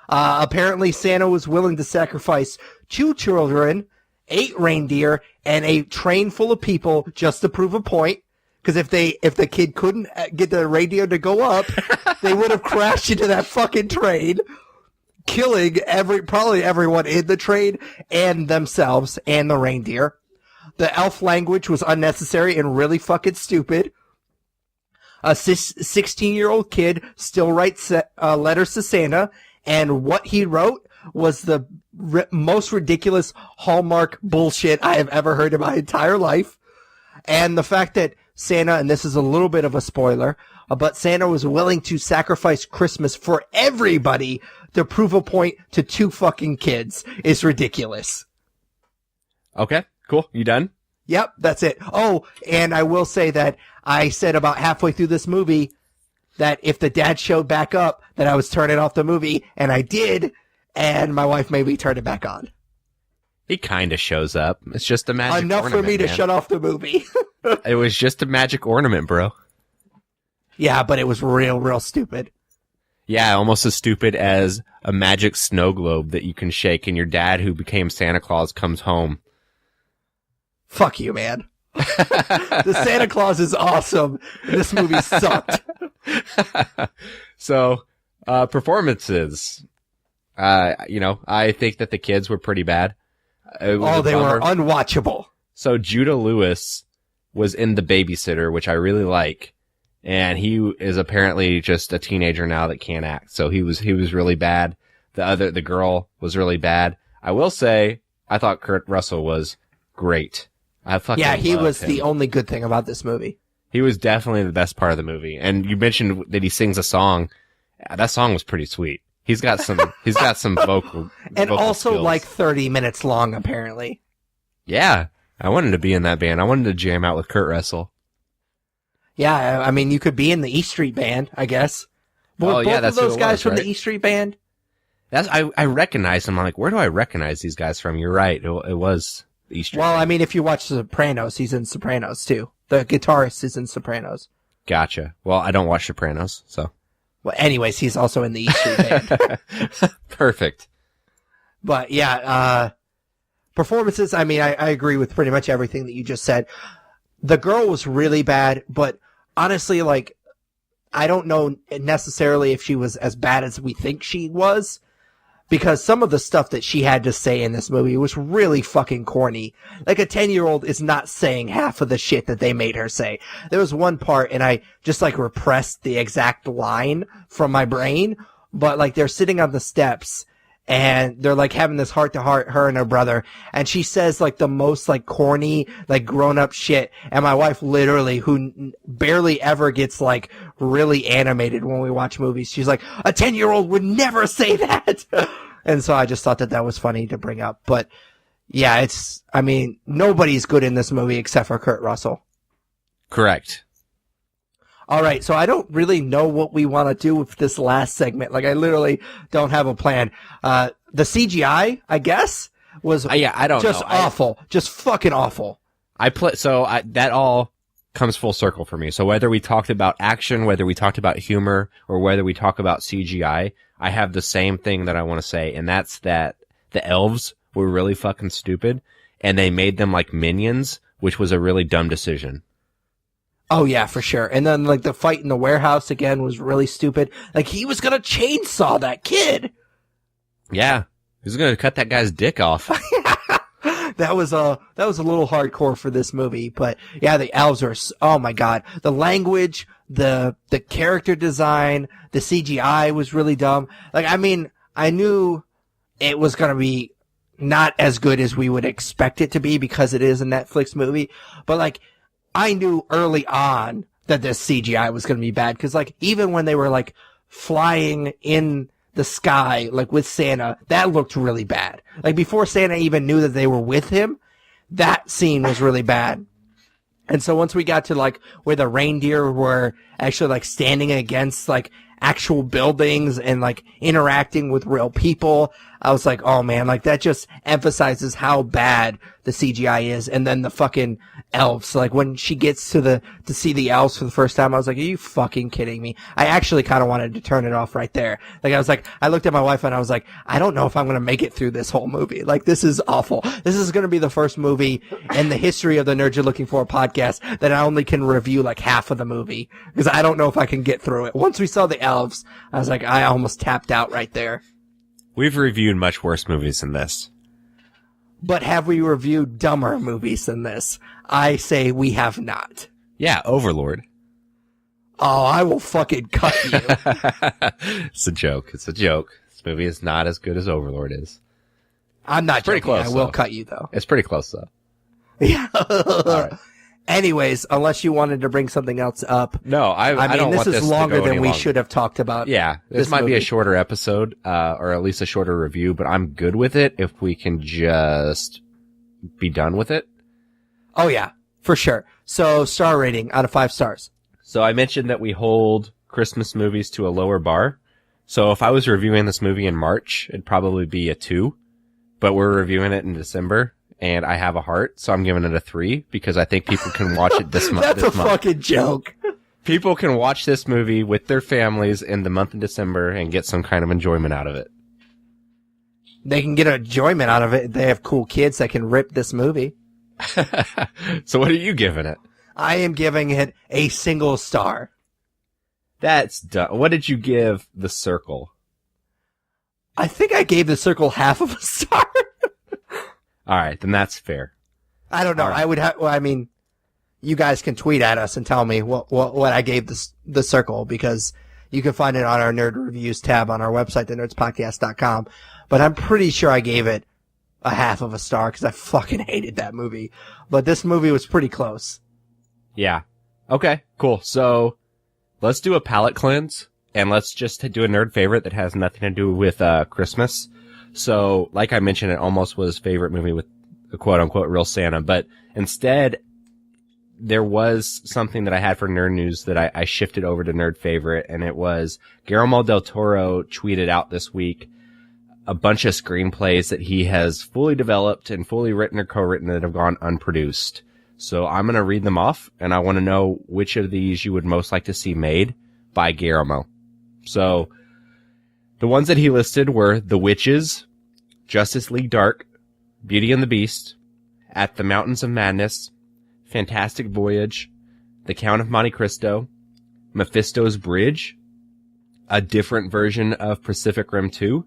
Apparently, Santa was willing to sacrifice 2 children, 8 reindeer, and a train full of people just to prove a point. Because if the kid couldn't get the reindeer to go up, they would have crashed into that fucking train, killing probably everyone in the train and themselves and the reindeer. The elf language was unnecessary and really fucking stupid. A 16-year-old kid still writes letters to Santa, and what he wrote was the most ridiculous Hallmark bullshit I have ever heard in my entire life. And the fact that Santa, and this is a little bit of a spoiler, but Santa was willing to sacrifice Christmas for everybody to prove a point to 2 fucking kids is ridiculous. Okay, cool. You done? Yep, that's it. Oh, and I will say that I said about halfway through this movie that if the dad showed back up, that I was turning off the movie, and I did, and my wife made me turn it back on. He kind of shows up. It's just a magic enough ornament, for me to man. shut off the movie. It was just a magic ornament, bro. Yeah, but it was real stupid. Yeah, almost as stupid as a magic snow globe that you can shake, and your dad, who became Santa Claus, comes home. Fuck you, man. The Santa Claus is awesome. This movie sucked. So, performances. I think that the kids were pretty bad. They were unwatchable. So Judah Lewis was in The Babysitter, which I really like. And he is apparently just a teenager now that can't act. So he was really bad. The girl was really bad. I will say, I thought Kurt Russell was great. He was the only good thing about this movie. He was definitely the best part of the movie. And you mentioned that he sings a song. That song was pretty sweet. He's got some vocal and also skills. 30 minutes long, apparently. Yeah. I wanted to be in that band. I wanted to jam out with Kurt Russell. Yeah, I mean, you could be in the E Street Band, I guess. Both of those guys from the E Street Band? I recognize them. I'm like, where do I recognize these guys from? You're right. It was Easter Well, egg. I mean, if you watch Sopranos, he's in Sopranos too. The guitarist is in Sopranos. Gotcha. Well, I don't watch Sopranos, so. Well, anyways, he's also in the Easter band. Perfect. But yeah, performances, I mean, I agree with pretty much everything that you just said. The girl was really bad, but honestly, like, I don't know necessarily if she was as bad as we think she was, because some of the stuff that she had to say in this movie was really fucking corny. Like, a 10-year-old is not saying half of the shit that they made her say. There was one part, and I just, like, repressed the exact line from my brain, but, like, they're sitting on the steps, and they're, like, having this heart-to-heart, her and her brother, and she says, like, the most, like, corny, like, grown-up shit, and my wife literally, who barely ever gets, like, really animated when we watch movies, she's like, a 10-year-old would never say that! And so I just thought that that was funny to bring up, but, yeah, I mean, nobody's good in this movie except for Kurt Russell. Correct. All right, so I don't really know what we want to do with this last segment. Like, I literally don't have a plan. The CGI, I guess, was I don't just know. awful. Just fucking awful. That all comes full circle for me. So whether we talked about action, whether we talked about humor, or whether we talk about CGI, I have the same thing that I want to say, and that's that the elves were really fucking stupid, and they made them like minions, which was a really dumb decision. Oh, yeah, for sure. And then, like, the fight in the warehouse again was really stupid. Like, he was gonna chainsaw that kid. Yeah. He's gonna cut that guy's dick off. That was a little hardcore for this movie, but yeah, the elves are, oh my god. The language, the character design, the CGI was really dumb. Like, I mean, I knew it was gonna be not as good as we would expect it to be because it is a Netflix movie, but like, I knew early on that this CGI was going to be bad, because like, even when they were like flying in the sky, like with Santa, that looked really bad. Like, before Santa even knew that they were with him, that scene was really bad. And so once we got to like where the reindeer were actually like standing against like actual buildings and like interacting with real people, I was like, oh man, like that just emphasizes how bad the CGI is. And then the fucking elves, like when she gets to see the elves for the first time, I was like, are you fucking kidding me? I actually kind of wanted to turn it off right there. Like, I looked at my wife and I was like, I don't know if I'm going to make it through this whole movie. Like, this is awful. This is going to be the first movie in the history of the Nerd You're Looking For podcast that I only can review like half of the movie, because I don't know if I can get through it. Once we saw the elves, I was like, I almost tapped out right there. We've reviewed much worse movies than this. But have we reviewed dumber movies than this? I say we have not. Yeah, Overlord. Oh, I will fucking cut you. It's a joke. It's a joke. This movie is not as good as Overlord is. I'm not pretty joking. close, I will though. cut you, though. It's pretty close, though. Yeah. All right. Anyways, unless you wanted to bring something else up. No, I mean, don't want this is to longer go than any we longer. should have talked about. Yeah, this might be movie. a shorter episode, or at least a shorter review, but I'm good with it if we can just be done with it. Oh, yeah, for sure. So, star rating out of 5 stars. So I mentioned that we hold Christmas movies to a lower bar. So if I was reviewing this movie in March, it'd probably be a 2, but we're reviewing it in December. And I have a heart, so I'm giving it a 3 because I think people can watch it this month. That's a fucking joke. People can watch this movie with their families in the month of December and get some kind of enjoyment out of it. They can get enjoyment out of it. They have cool kids that can rip this movie. So what are you giving it? I am giving it a single star. That's dumb. What did you give The Circle? I think I gave The Circle half of a star. All right, then that's fair. I don't know. Right. I would have. Well, I mean, you guys can tweet at us and tell me what I gave the Circle, because you can find it on our Nerd Reviews tab on our website, thenerdspodcast.com. But I'm pretty sure I gave it a half of a star because I fucking hated that movie. But this movie was pretty close. Yeah. Okay, cool. So let's do a palate cleanse, and let's just do a nerd favorite that has nothing to do with Christmas. So, like I mentioned, it almost was favorite movie with a quote-unquote real Santa, but instead, there was something that I had for nerd news that I shifted over to nerd favorite, and it was Guillermo del Torro tweeted out this week a bunch of screenplays that he has fully developed and fully written or co-written that have gone unproduced. So I'm going to read them off, and I want to know which of these you would most like to see made by Guillermo. So the ones that he listed were The Witches, Justice League Dark, Beauty and the Beast, At the Mountains of Madness, Fantastic Voyage, The Count of Monte Cristo, Mephisto's Bridge, a different version of Pacific Rim 2,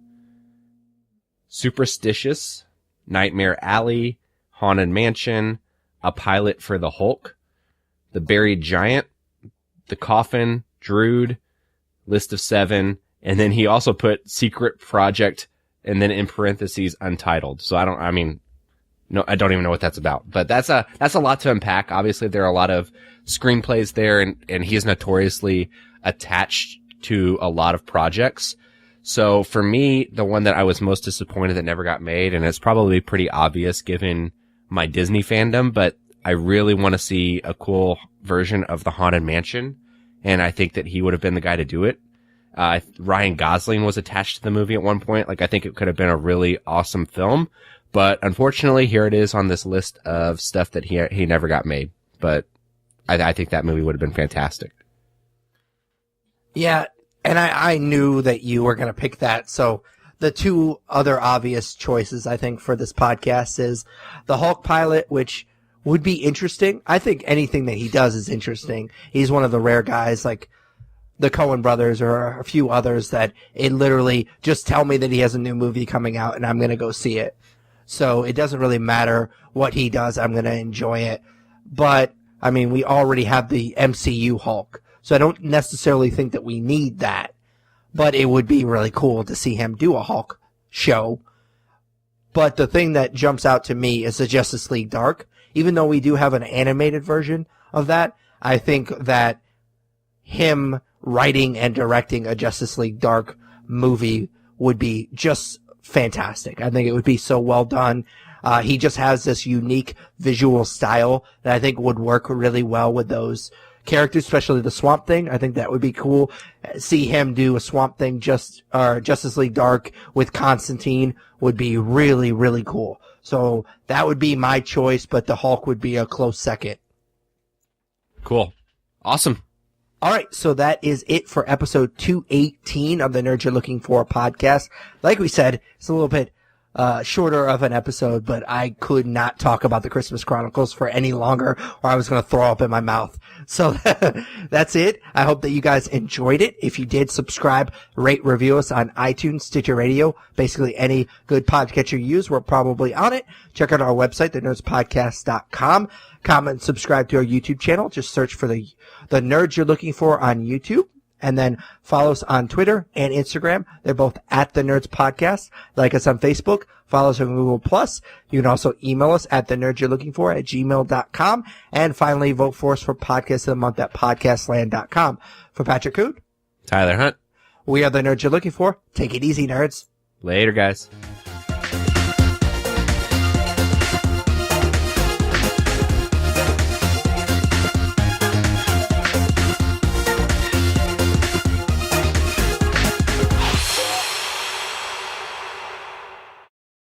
Superstitious, Nightmare Alley, Haunted Mansion, A Pilot for the Hulk, The Buried Giant, The Coffin, Drood, List of Seven, and then he also put Secret Project and then in parentheses Untitled. So I don't even know what that's about, but that's a lot to unpack. Obviously there are a lot of screenplays there, and he's notoriously attached to a lot of projects. So for me, the one that I was most disappointed that never got made, and it's probably pretty obvious given my Disney fandom, but I really want to see a cool version of the Haunted Mansion, and I think that he would have been the guy to do it. Ryan Gosling was attached to the movie at one point. Like, I think it could have been a really awesome film, but unfortunately here it is on this list of stuff that he never got made. But I think that movie would have been fantastic. Yeah. And I knew that you were going to pick that. So the two other obvious choices, I think, for this podcast is the Hulk pilot, which would be interesting. I think anything that he does is interesting. He's one of the rare guys like the Coen brothers or a few others that it literally just tell me that he has a new movie coming out and I'm going to go see it. So it doesn't really matter what he does. I'm going to enjoy it. But I mean, we already have the MCU Hulk. So I don't necessarily think that we need that, but it would be really cool to see him do a Hulk show. But the thing that jumps out to me is the Justice League Dark. Even though we do have an animated version of that, I think that him writing and directing a Justice League Dark movie would be just fantastic. I think it would be so well done. He just has this unique visual style that I think would work really well with those characters, especially the Swamp Thing. I think that would be cool. See him do a Swamp Thing Justice League Dark with Constantine would be really, really cool. So that would be my choice, but the Hulk would be a close second. Cool. Awesome. All right, so that is it for episode 218 of the Nerds You're Looking For podcast. Like we said, it's a little bit shorter of an episode, but I could not talk about the Christmas Chronicles for any longer or I was going to throw up in my mouth. So that's it. I hope that you guys enjoyed it. If you did, subscribe, rate, review us on iTunes, Stitcher Radio, basically any good podcatcher you use. We're probably on it. Check out our website, thenerdspodcast.com. Comment and subscribe to our YouTube channel. Just search for the Nerds You're Looking For on YouTube. And then follow us on Twitter and Instagram. They're both at The Nerds Podcast. Like us on Facebook. Follow us on Google+. You can also email us at thenerdsyou'relooking4@gmail.com. And finally, vote for us for Podcast of the Month at podcastland.com. For Patrick Coon, Tyler Hunt. We are The Nerds You're Looking For. Take it easy, nerds. Later, guys.